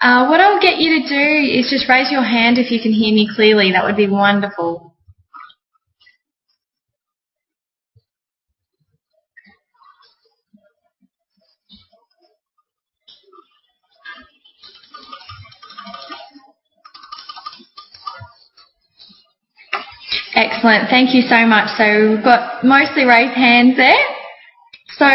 What I'll get you to do is just raise your hand if you can hear me clearly. That would be wonderful. Excellent. Thank you so much. So we've got mostly raised hands there. So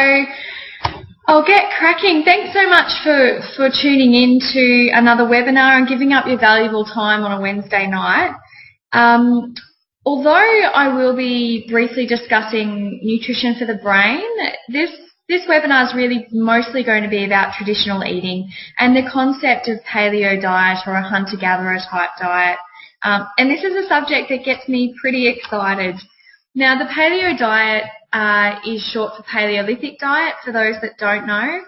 I'll get cracking. Thanks so much for tuning in to another webinar and giving up your valuable time on a Wednesday night. Although I will be briefly discussing nutrition for the brain, this webinar is really mostly going to be about traditional eating and the concept of paleo diet or a hunter-gatherer type diet. And this is a subject that gets me pretty excited. Now, the paleo diet is short for Paleolithic diet, for those that don't know.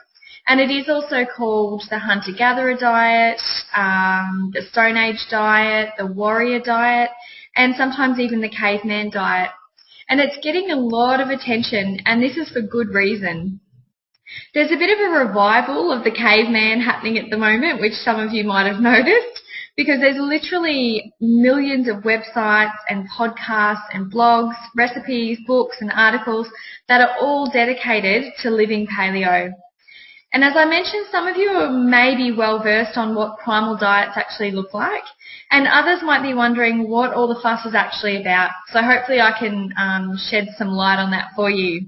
And it is also called the hunter-gatherer diet, the Stone Age diet, the warrior diet, and sometimes even the caveman diet. And it's getting a lot of attention, and this is for good reason. There's a bit of a revival of the caveman happening at the moment, which some of you might have noticed, because there's literally millions of websites and podcasts and blogs, recipes, books and articles that are all dedicated to living paleo. And as I mentioned, some of you are maybe well versed on what primal diets actually look like, and others might be wondering what all the fuss is actually about. So hopefully I can shed some light on that for you.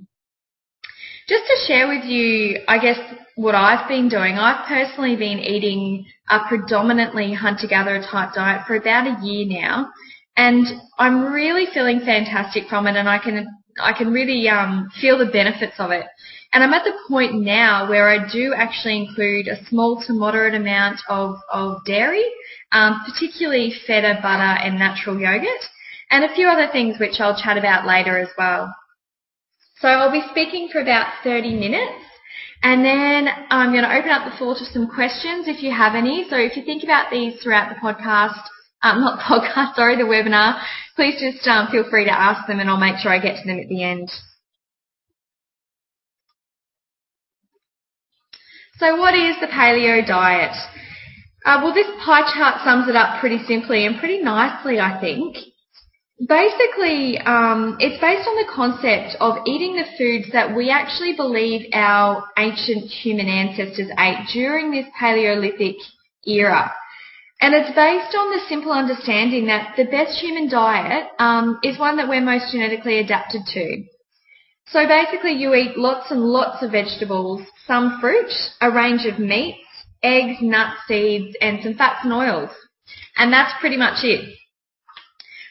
Just to share with you, I guess, what I've been doing, I've personally been eating a predominantly hunter-gatherer type diet for about a year now, and I'm really feeling fantastic from it, and I can really feel the benefits of it. And I'm at the point now where I do actually include a small to moderate amount of dairy, particularly feta, butter and natural yogurt, and a few other things which I'll chat about later as well. So I'll be speaking for about 30 minutes, and then I'm going to open up the floor to some questions if you have any. So if you think about these throughout the podcast, the webinar, please just feel free to ask them and I'll make sure I get to them at the end. So what is the paleo diet? Well, this pie chart sums it up pretty simply and pretty nicely, I think. Basically, it's based on the concept of eating the foods that we actually believe our ancient human ancestors ate during this Paleolithic era. And it's based on the simple understanding that the best human diet is one that we're most genetically adapted to. So basically you eat lots and lots of vegetables, some fruit, a range of meats, eggs, nuts, seeds, and some fats and oils. And that's pretty much it.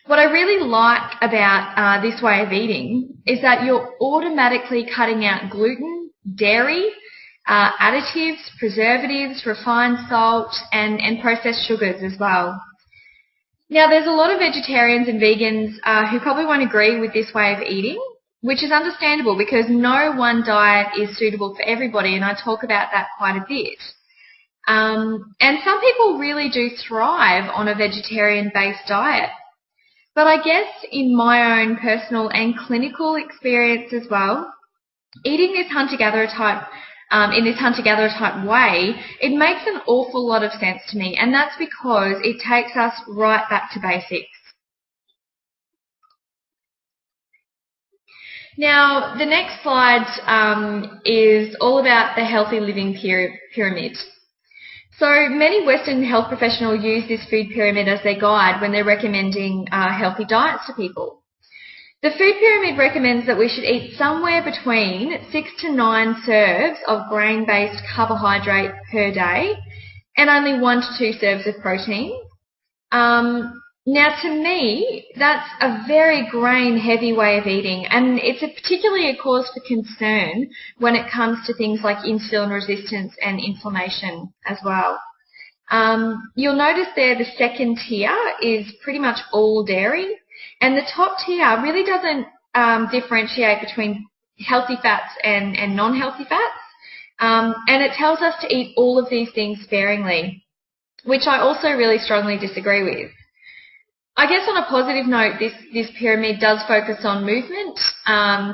What I really like about this way of eating is that you're automatically cutting out gluten, dairy, additives, preservatives, refined salt, and processed sugars as well. Now, there's a lot of vegetarians and vegans who probably won't agree with this way of eating, which is understandable because no one diet is suitable for everybody, and I talk about that quite a bit. And some people really do thrive on a vegetarian-based diet. But I guess in my own personal and clinical experience as well, eating this hunter-gatherer type, in this hunter-gatherer type way, it makes an awful lot of sense to me, and that's because it takes us right back to basics. Now, the next slide is all about the healthy living pyramid. So many Western health professionals use this food pyramid as their guide when they're recommending healthy diets to people. The food pyramid recommends that we should eat somewhere between 6 to 9 serves of grain-based carbohydrate per day and only 1 to 2 serves of protein. Now, to me, that's a very grain-heavy way of eating, and it's particularly a cause for concern when it comes to things like insulin resistance and inflammation as well. You'll notice there the second tier is pretty much all dairy, and the top tier really doesn't differentiate between healthy fats and non-healthy fats, and it tells us to eat all of these things sparingly, which I also really strongly disagree with. I guess on a positive note, this pyramid does focus on movement.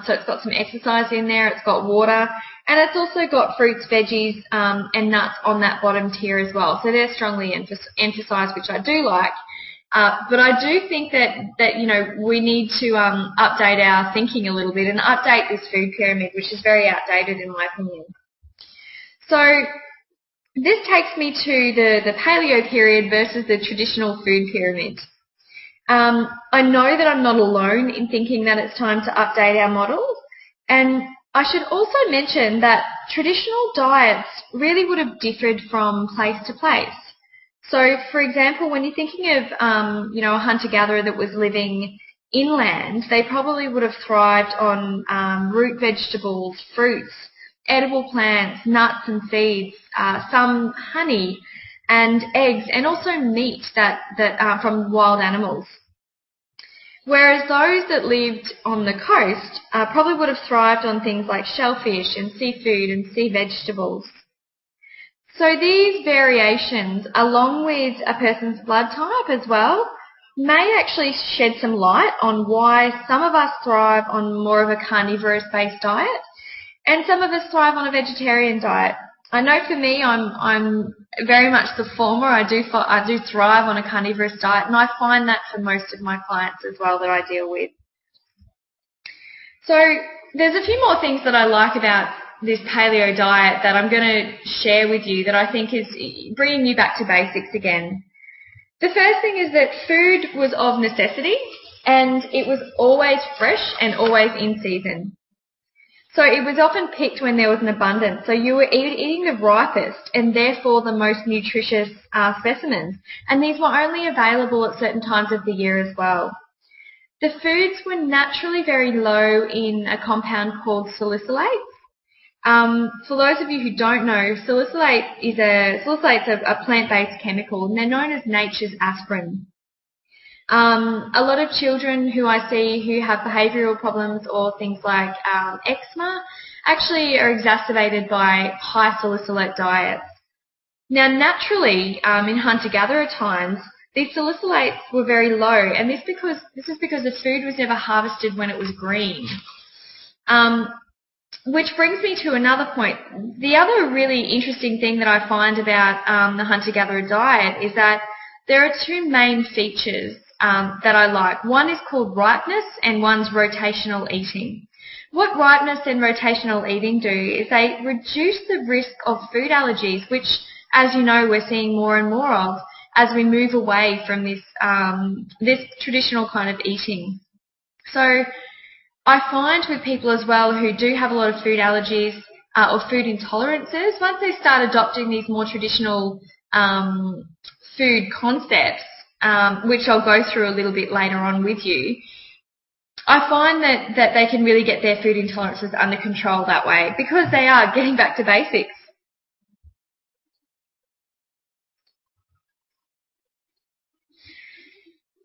So it's got some exercise in there, it's got water, and it's also got fruits, veggies, and nuts on that bottom tier as well. So they're strongly emphasised, which I do like. But I do think that you know, we need to update our thinking a little bit and update this food pyramid, which is very outdated in my opinion. So this takes me to the paleo period versus the traditional food pyramid. I know that I'm not alone in thinking that it's time to update our models, and I should also mention that traditional diets really would have differed from place to place. So, for example, when you're thinking of, you know, a hunter-gatherer that was living inland, they probably would have thrived on root vegetables, fruits, edible plants, nuts and seeds, some honey and eggs, and also meat that from wild animals. Whereas those that lived on the coast probably would have thrived on things like shellfish and seafood and sea vegetables. So these variations, along with a person's blood type as well, may actually shed some light on why some of us thrive on more of a carnivorous-based diet and some of us thrive on a vegetarian diet. I know for me, I'm very much the former. I do thrive on a carnivorous diet, and I find that for most of my clients as well that I deal with. So there's a few more things that I like about this paleo diet that I'm going to share with you that I think is bringing you back to basics again. The first thing is that food was of necessity, and it was always fresh and always in season. So it was often picked when there was an abundance. So you were eating the ripest and therefore the most nutritious specimens. And these were only available at certain times of the year as well. The foods were naturally very low in a compound called salicylates. For those of you who don't know, salicylate's a plant-based chemical, and they're known as nature's aspirin. A lot of children who I see who have behavioural problems or things like eczema actually are exacerbated by high salicylate diets. Now, naturally, in hunter-gatherer times, these salicylates were very low, and this is because the food was never harvested when it was green. Which brings me to another point. The other really interesting thing that I find about the hunter-gatherer diet is that there are two main features that I like. One is called ripeness and one's rotational eating. What ripeness and rotational eating do is they reduce the risk of food allergies, which, as you know, we're seeing more and more of as we move away from this traditional kind of eating. So I find with people as well who do have a lot of food allergies or food intolerances, once they start adopting these more traditional food concepts, which I'll go through a little bit later on with you, I find that they can really get their food intolerances under control that way because they are getting back to basics.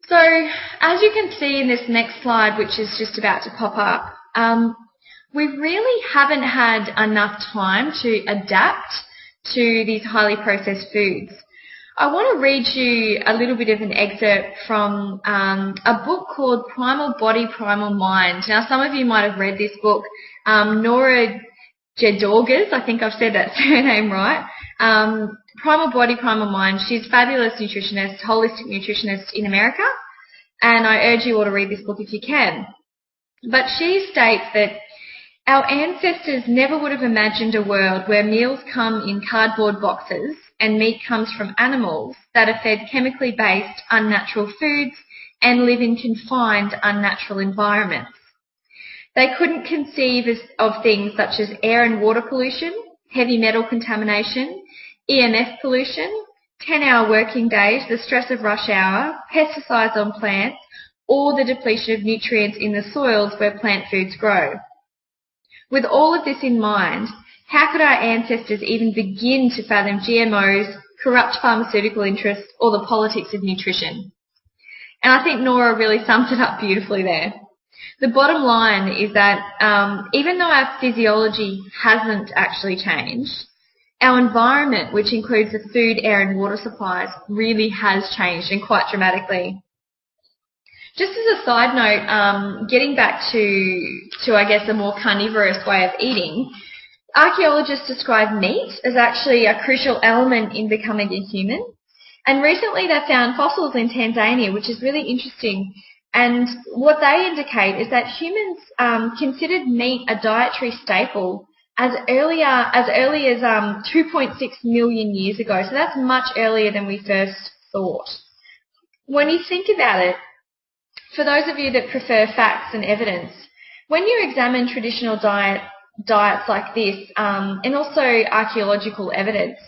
So, as you can see in this next slide, which is just about to pop up, we really haven't had enough time to adapt to these highly processed foods. I want to read you a little bit of an excerpt from a book called Primal Body, Primal Mind. Now, some of you might have read this book. Nora Jedorges, I think I've said that surname right. Primal Body, Primal Mind. She's a fabulous nutritionist, holistic nutritionist in America, and I urge you all to read this book if you can. But she states that our ancestors never would have imagined a world where meals come in cardboard boxes and meat comes from animals that are fed chemically based, unnatural foods and live in confined, unnatural environments. They couldn't conceive of things such as air and water pollution, heavy metal contamination, EMF pollution, 10-hour working days, the stress of rush hour, pesticides on plants, or the depletion of nutrients in the soils where plant foods grow. With all of this in mind, how could our ancestors even begin to fathom GMOs, corrupt pharmaceutical interests, or the politics of nutrition? And I think Nora really sums it up beautifully there. The bottom line is that even though our physiology hasn't actually changed, our environment, which includes the food, air and water supplies, really has changed, and quite dramatically. Just as a side note, getting back to I guess a more carnivorous way of eating, archaeologists describe meat as actually a crucial element in becoming a human. And recently they found fossils in Tanzania, which is really interesting. And what they indicate is that humans considered meat a dietary staple as early as 2.6 million years ago. So that's much earlier than we first thought. When you think about it, for those of you that prefer facts and evidence, when you examine traditional diets like this, and also archaeological evidence,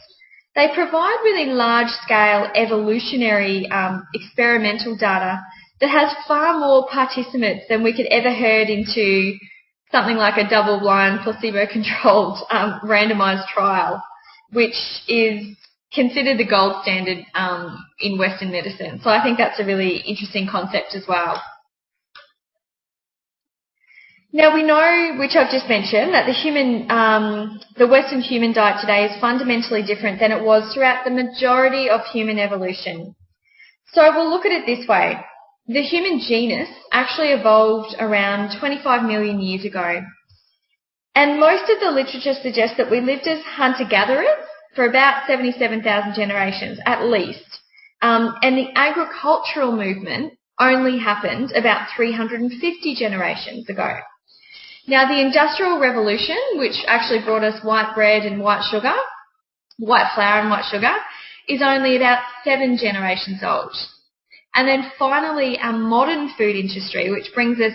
they provide really large-scale evolutionary experimental data that has far more participants than we could ever herd into something like a double-blind, placebo-controlled randomised trial, which is considered the gold standard in Western medicine. So I think that's a really interesting concept as well. Now we know, which I've just mentioned, that the Western human diet today is fundamentally different than it was throughout the majority of human evolution. So we'll look at it this way. The human genus actually evolved around 25 million years ago. And most of the literature suggests that we lived as hunter-gatherers for about 77,000 generations, at least. And the agricultural movement only happened about 350 generations ago. Now, the Industrial Revolution, which actually brought us white bread and white sugar, white flour and white sugar, is only about 7 generations old. And then finally, our modern food industry, which brings us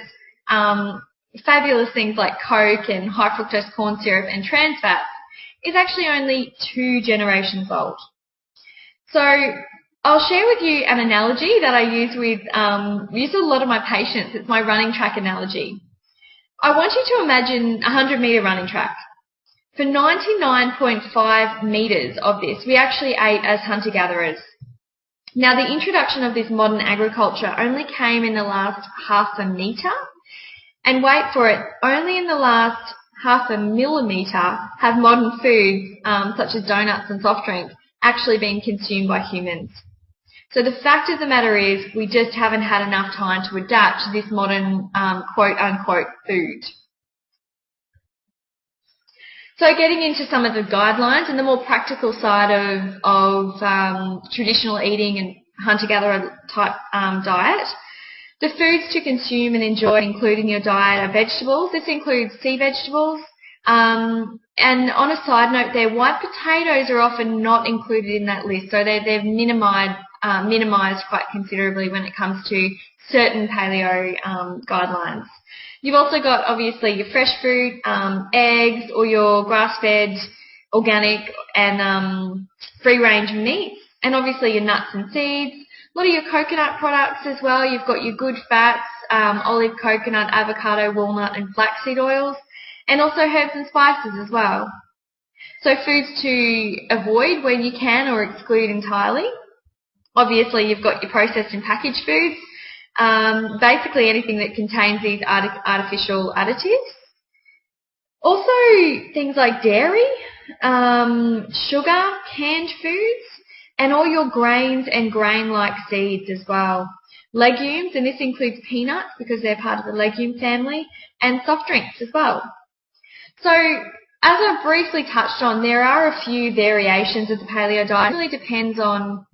fabulous things like Coke and high fructose corn syrup and trans fats, is actually only 2 generations old. So I'll share with you an analogy that I use with a lot of my patients. It's my running track analogy. I want you to imagine a 100-metre running track. For 99.5 metres of this, we actually ate as hunter-gatherers. Now, the introduction of this modern agriculture only came in the last half a metre. And wait for it, only in the last half a millimetre have modern foods, such as donuts and soft drinks, actually been consumed by humans. So the fact of the matter is we just haven't had enough time to adapt to this modern quote-unquote food. So getting into some of the guidelines and the more practical side of traditional eating and hunter-gatherer type diet, the foods to consume and enjoy include in your diet are vegetables. This includes sea vegetables. And on a side note there, white potatoes are often not included in that list, so they've minimised quite considerably when it comes to certain paleo guidelines. You've also got, obviously, your fresh fruit, eggs, or your grass-fed, organic and free-range meats, and obviously your nuts and seeds. A lot of your coconut products as well. You've got your good fats, olive, coconut, avocado, walnut, and flaxseed oils, and also herbs and spices as well. So foods to avoid when you can or exclude entirely. Obviously, you've got your processed and packaged foods, basically anything that contains these artificial additives. Also, things like dairy, sugar, canned foods, and all your grains and grain-like seeds as well. Legumes, and this includes peanuts because they're part of the legume family, and soft drinks as well. So, as I briefly touched on, there are a few variations of the paleo diet. It really depends on,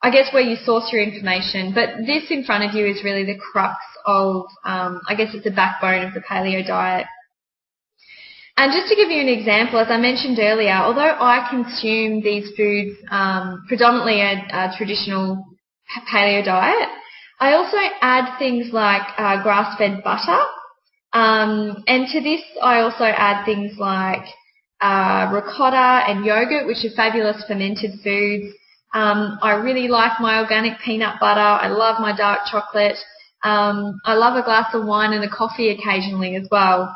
I guess, where you source your information, but this in front of you is really the crux of, I guess it's the backbone of the paleo diet. And just to give you an example, as I mentioned earlier, although I consume these foods predominantly a traditional paleo diet, I also add things like grass-fed butter, and to this I also add things like ricotta and yogurt, which are fabulous fermented foods. I really like my organic peanut butter. I love my dark chocolate. I love a glass of wine and a coffee occasionally as well.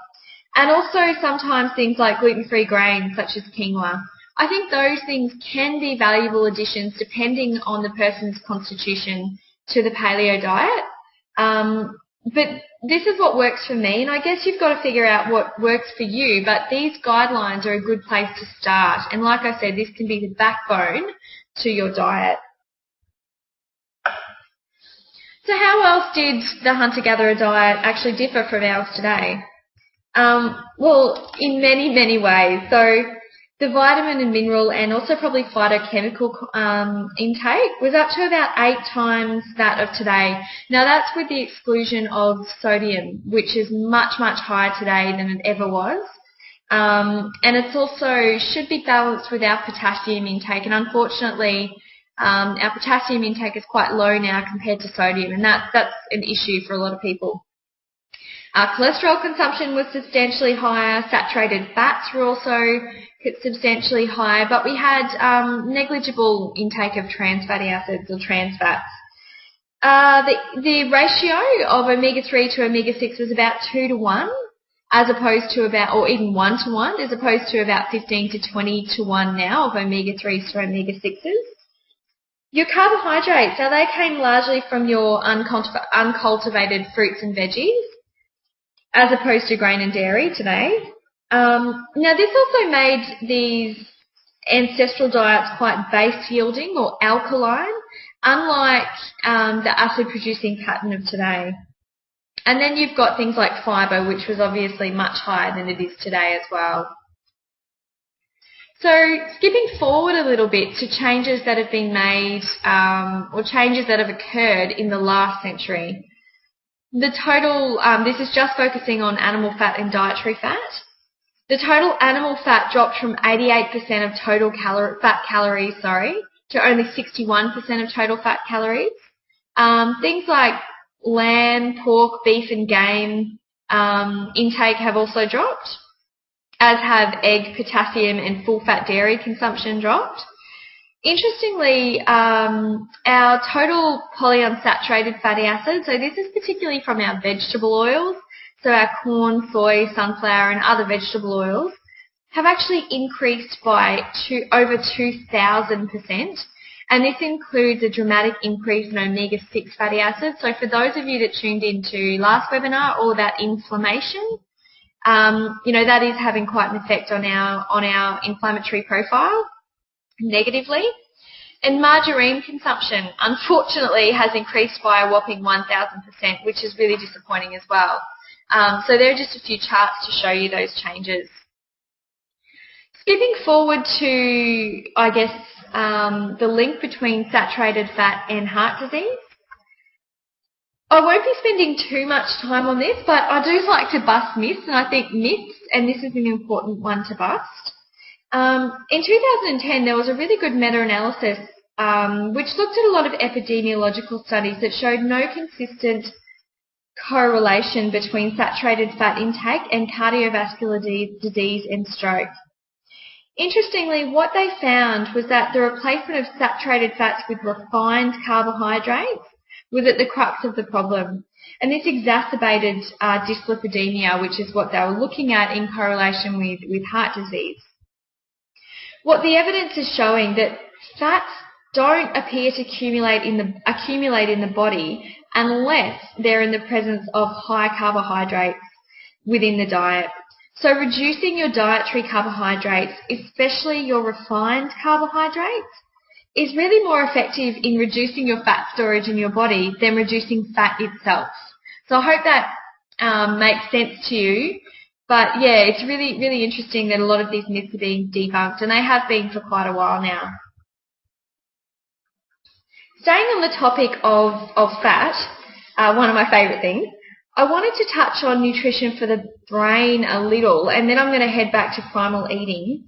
And also sometimes things like gluten-free grains such as quinoa. I think those things can be valuable additions depending on the person's constitution to the paleo diet. But this is what works for me, and I guess you've got to figure out what works for you, but these guidelines are a good place to start. And like I said, this can be the backbone to your diet. So how else did the hunter-gatherer diet actually differ from ours today? Well, in many, many ways. So the vitamin and mineral and also probably phytochemical intake was up to about 8 times that of today. Now that's with the exclusion of sodium, which is much, much higher today than it ever was. And it's also should be balanced with our potassium intake, and unfortunately our potassium intake is quite low now compared to sodium, and that's an issue for a lot of people. Our cholesterol consumption was substantially higher, saturated fats were also substantially higher, but we had negligible intake of trans fatty acids or trans fats. The ratio of omega-3 to omega-6 was about 2 to 1, as opposed to about, or even 1 to 1, as opposed to about 15 to 20 to 1 now of omega-3s to omega-6s. Your carbohydrates, now they came largely from your uncultivated fruits and veggies, as opposed to grain and dairy today. Now this also made these ancestral diets quite base yielding or alkaline, unlike the acid producing pattern of today. And then you've got things like fibre, which was obviously much higher than it is today as well. So skipping forward a little bit to changes that have been made or changes that have occurred in the last century. The total, this is just focusing on animal fat and dietary fat. The total animal fat dropped from 88% of total fat calories, to only 61% of total fat calories. Things like lamb, pork, beef and game intake have also dropped, as have egg, potassium and full-fat dairy consumption dropped. Interestingly, our total polyunsaturated fatty acids, so this is particularly from our vegetable oils, so our corn, soy, sunflower and other vegetable oils, have actually increased by over 2,000%. And this includes a dramatic increase in omega-6 fatty acids. So for those of you that tuned into last webinar all about inflammation, that is having quite an effect on our inflammatory profile negatively. And margarine consumption, unfortunately, has increased by a whopping 1,000%, which is really disappointing as well. So there are just a few charts to show you those changes. Skipping forward to, I guess, the link between saturated fat and heart disease. I won't be spending too much time on this, but I do like to bust myths, and I think myths, and this is an important one to bust. In 2010, there was a really good meta-analysis which looked at a lot of epidemiological studies that showed no consistent correlation between saturated fat intake and cardiovascular disease and stroke. Interestingly, what they found was that the replacement of saturated fats with refined carbohydrates was at the crux of the problem. And this exacerbated dyslipidemia, which is what they were looking at in correlation with heart disease. What the evidence is showing that fats don't appear to accumulate in the body unless they're in the presence of high carbohydrates within the diet. So reducing your dietary carbohydrates, especially your refined carbohydrates, is really more effective in reducing your fat storage in your body than reducing fat itself. So I hope that makes sense to you. But yeah, it's really, really interesting that a lot of these myths are being debunked, and they have been for quite a while now. Staying on the topic of fat, one of my favourite things, I wanted to touch on nutrition for the brain a little, and then I'm going to head back to primal eating.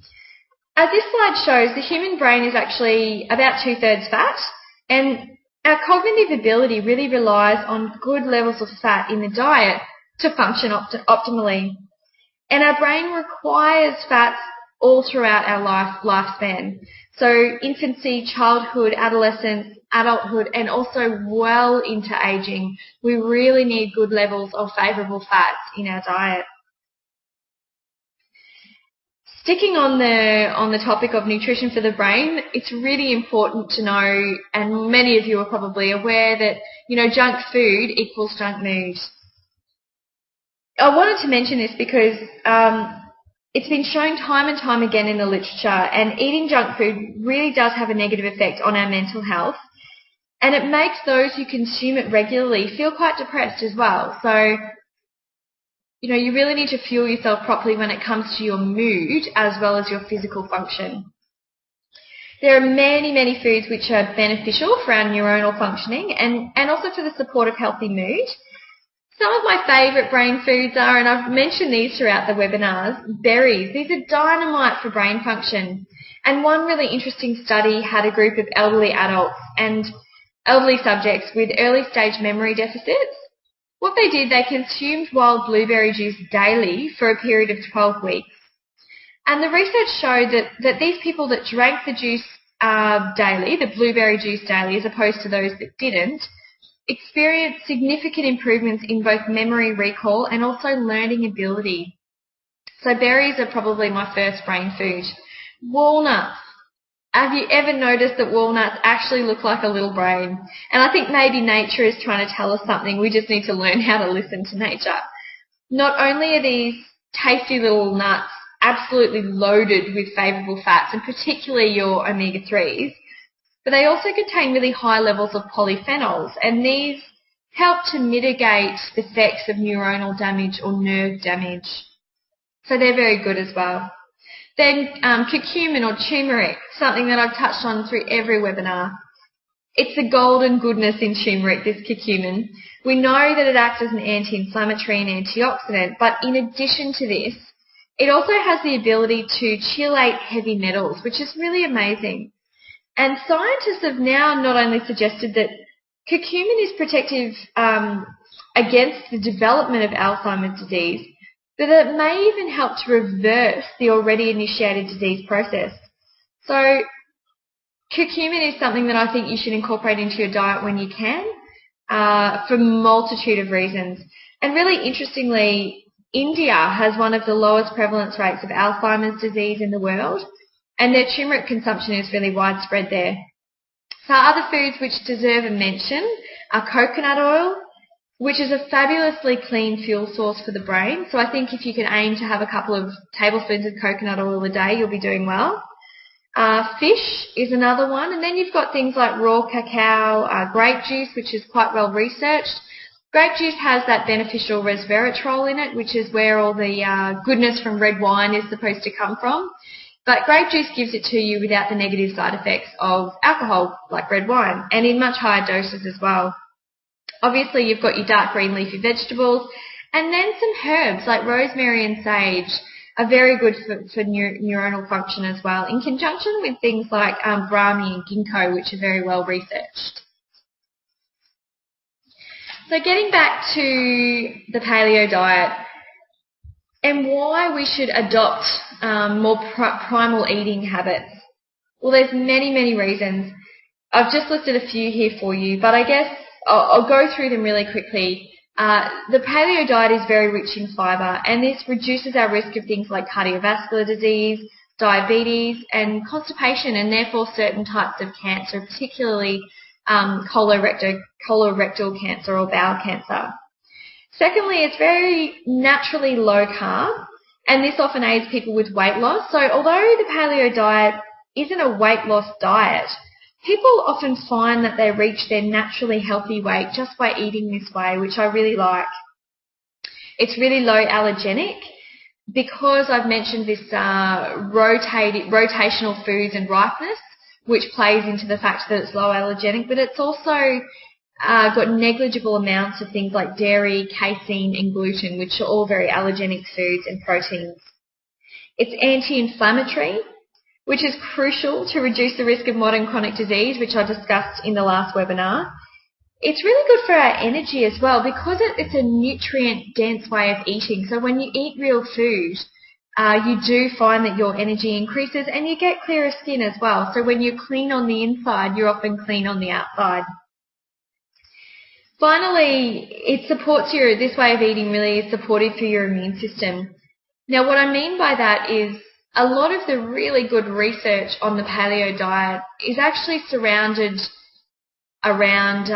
As this slide shows, the human brain is actually about 2/3 fat, and our cognitive ability really relies on good levels of fat in the diet to function optimally. And our brain requires fats all throughout our lifespan. So infancy, childhood, adolescence, adulthood, and also well into aging, we really need good levels of favourable fats in our diet. Sticking on the topic of nutrition for the brain, it's really important to know, and many of you are probably aware that, junk food equals junk mood. I wanted to mention this because it's been shown time and time again in the literature, and eating junk food really does have a negative effect on our mental health. And it makes those who consume it regularly feel quite depressed as well. So, you really need to fuel yourself properly when it comes to your mood as well as your physical function. There are many, many foods which are beneficial for our neuronal functioning and also for the support of healthy mood. Some of my favourite brain foods are, and I've mentioned these throughout the webinars, berries. These are dynamite for brain function. And one really interesting study had a group of elderly adults and elderly subjects with early stage memory deficits. What they did, they consumed wild blueberry juice daily for a period of 12 weeks. And the research showed that these people that drank the juice daily, the blueberry juice daily, as opposed to those that didn't, experienced significant improvements in both memory recall and also learning ability. So berries are probably my first brain food. Walnuts. Have you ever noticed that walnuts actually look like a little brain? And I think maybe nature is trying to tell us something. We just need to learn how to listen to nature. Not only are these tasty little nuts absolutely loaded with favourable fats, and particularly your omega-3s, but they also contain really high levels of polyphenols, and these help to mitigate the effects of neuronal damage or nerve damage. So they're very good as well. Then curcumin or turmeric, something that I've touched on through every webinar. It's the golden goodness in turmeric, this curcumin. We know that it acts as an anti-inflammatory and antioxidant, but in addition to this, it also has the ability to chelate heavy metals, which is really amazing. And scientists have now not only suggested that curcumin is protective against the development of Alzheimer's disease, but it may even help to reverse the already initiated disease process. So curcumin is something that I think you should incorporate into your diet when you can, for a multitude of reasons. And really interestingly, India has one of the lowest prevalence rates of Alzheimer's disease in the world, and their turmeric consumption is really widespread there. So other foods which deserve a mention are coconut oil, which is a fabulously clean fuel source for the brain. So I think if you can aim to have a couple of tablespoons of coconut oil a day, you'll be doing well. Fish is another one. And then you've got things like raw cacao, grape juice, which is quite well researched. Grape juice has that beneficial resveratrol in it, which is where all the goodness from red wine is supposed to come from. But grape juice gives it to you without the negative side effects of alcohol, like red wine, and in much higher doses as well. Obviously, you've got your dark green leafy vegetables, and then some herbs like rosemary and sage are very good for neuronal function as well, in conjunction with things like brahmi and ginkgo, which are very well researched. So getting back to the paleo diet and why we should adopt more primal eating habits. Well, there's many, many reasons. I've just listed a few here for you, but I guess I'll go through them really quickly. The paleo diet is very rich in fibre, and this reduces our risk of things like cardiovascular disease, diabetes, and constipation, and therefore certain types of cancer, particularly colorectal cancer or bowel cancer. Secondly, it's very naturally low carb, and this often aids people with weight loss. So although the paleo diet isn't a weight loss diet, people often find that they reach their naturally healthy weight just by eating this way, which I really like. It's really low allergenic because I've mentioned this rotational foods and ripeness, which plays into the fact that it's low allergenic, but it's also got negligible amounts of things like dairy, casein and gluten, which are all very allergenic foods and proteins. It's anti-inflammatory, which is crucial to reduce the risk of modern chronic disease, which I discussed in the last webinar. It's really good for our energy as well because it's a nutrient-dense way of eating. So when you eat real food, you do find that your energy increases and you get clearer skin as well. So when you're clean on the inside, you're often clean on the outside. Finally, this way of eating really is supportive for your immune system. Now, what I mean by that is a lot of the really good research on the paleo diet is actually surrounded around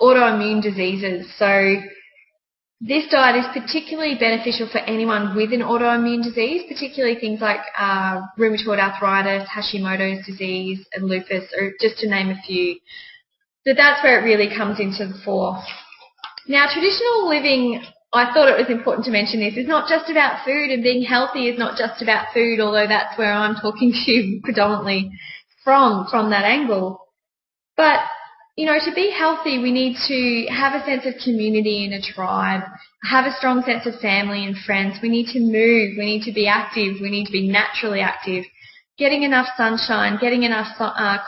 autoimmune diseases. So this diet is particularly beneficial for anyone with an autoimmune disease, particularly things like rheumatoid arthritis, Hashimoto's disease, and lupus, or just to name a few. that's where it really comes into the fore. Now, traditional living, I thought it was important to mention this, is not just about food, and being healthy is not just about food, although that's where I'm talking to you predominantly from that angle. But, you know, to be healthy, we need to have a sense of community and a tribe, have a strong sense of family and friends. We need to move. We need to be active. We need to be naturally active. Getting enough sunshine, getting enough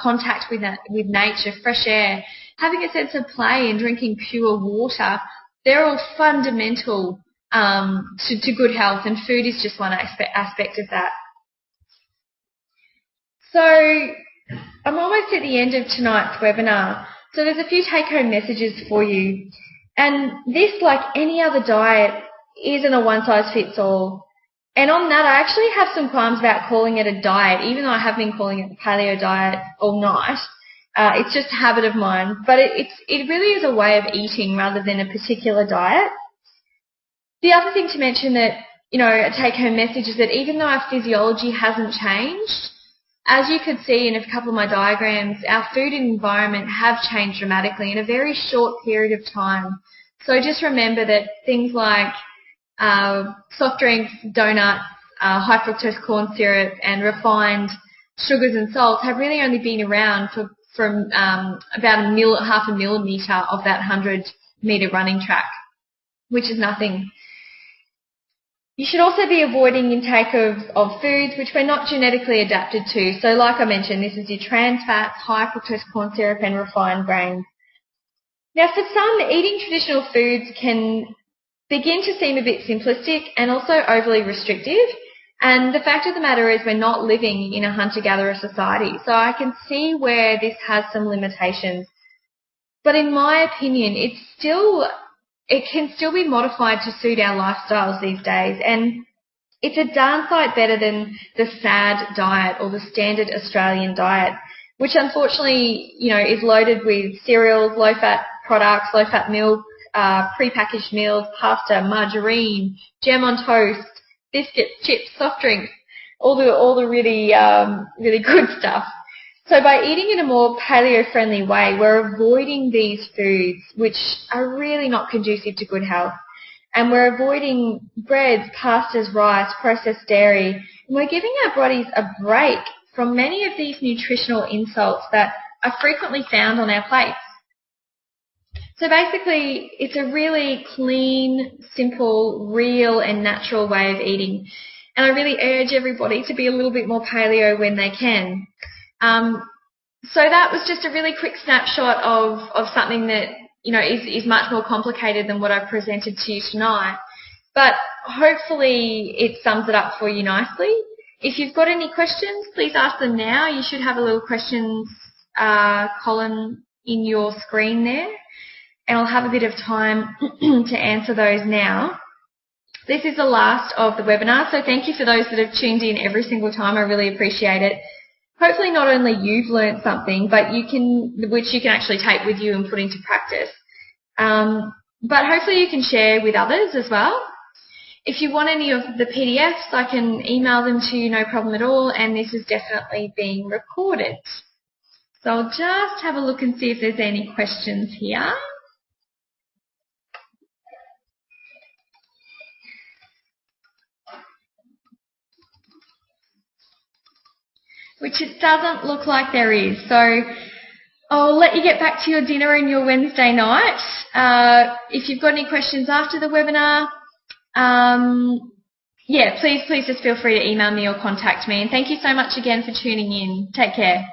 contact with nature, fresh air, having a sense of play and drinking pure water, they're all fundamental to good health, and food is just one aspect of that. So I'm almost at the end of tonight's webinar. So there's a few take-home messages for you. And this, like any other diet, isn't a one-size-fits-all. And on that, I actually have some qualms about calling it a diet, even though I have been calling it the Paleo Diet all night. It's just a habit of mine. But it really is a way of eating rather than a particular diet. The other thing to mention that, you know, a take-home message is that even though our physiology hasn't changed, as you could see in a couple of my diagrams, our food and environment have changed dramatically in a very short period of time. So just remember that things like soft drinks, donuts, high fructose corn syrup, and refined sugars and salts have really only been around from about half a millimetre of that 100-metre running track, which is nothing. You should also be avoiding intake of foods which we're not genetically adapted to. So like I mentioned, this is your trans fats, high fructose corn syrup, and refined grains. Now, for some, eating traditional foods can begin to seem a bit simplistic and also overly restrictive. And the fact of the matter is we're not living in a hunter-gatherer society. So I can see where this has some limitations. But in my opinion, it can still be modified to suit our lifestyles these days. And it's a darn sight better than the SAD diet or the standard Australian diet, which unfortunately, you know, is loaded with cereals, low-fat products, low-fat milk, prepackaged meals, pasta, margarine, jam on toast, biscuits, chips, soft drinks, all the really good stuff. So by eating in a more paleo-friendly way, we're avoiding these foods which are really not conducive to good health. And we're avoiding breads, pastas, rice, processed dairy. And we're giving our bodies a break from many of these nutritional insults that are frequently found on our plates. So basically, it's a really clean, simple, real and natural way of eating. And I really urge everybody to be a little bit more paleo when they can. So that was just a really quick snapshot of something that, you know, is much more complicated than what I've presented to you tonight. But hopefully it sums it up for you nicely. If you've got any questions, please ask them now. You should have a little questions column in your screen there. And I'll have a bit of time to answer those now. This is the last of the webinar, so thank you for those that have tuned in every single time. I really appreciate it. Hopefully not only you've learned something, but which you can actually take with you and put into practice. But hopefully you can share with others as well. If you want any of the PDFs, I can email them to you, no problem at all, and this is definitely being recorded. So I'll just have a look and see if there's any questions here. Which it doesn't look like there is. So I'll let you get back to your dinner and your Wednesday night. If you've got any questions after the webinar, yeah, please just feel free to email me or contact me. And thank you so much again for tuning in. Take care.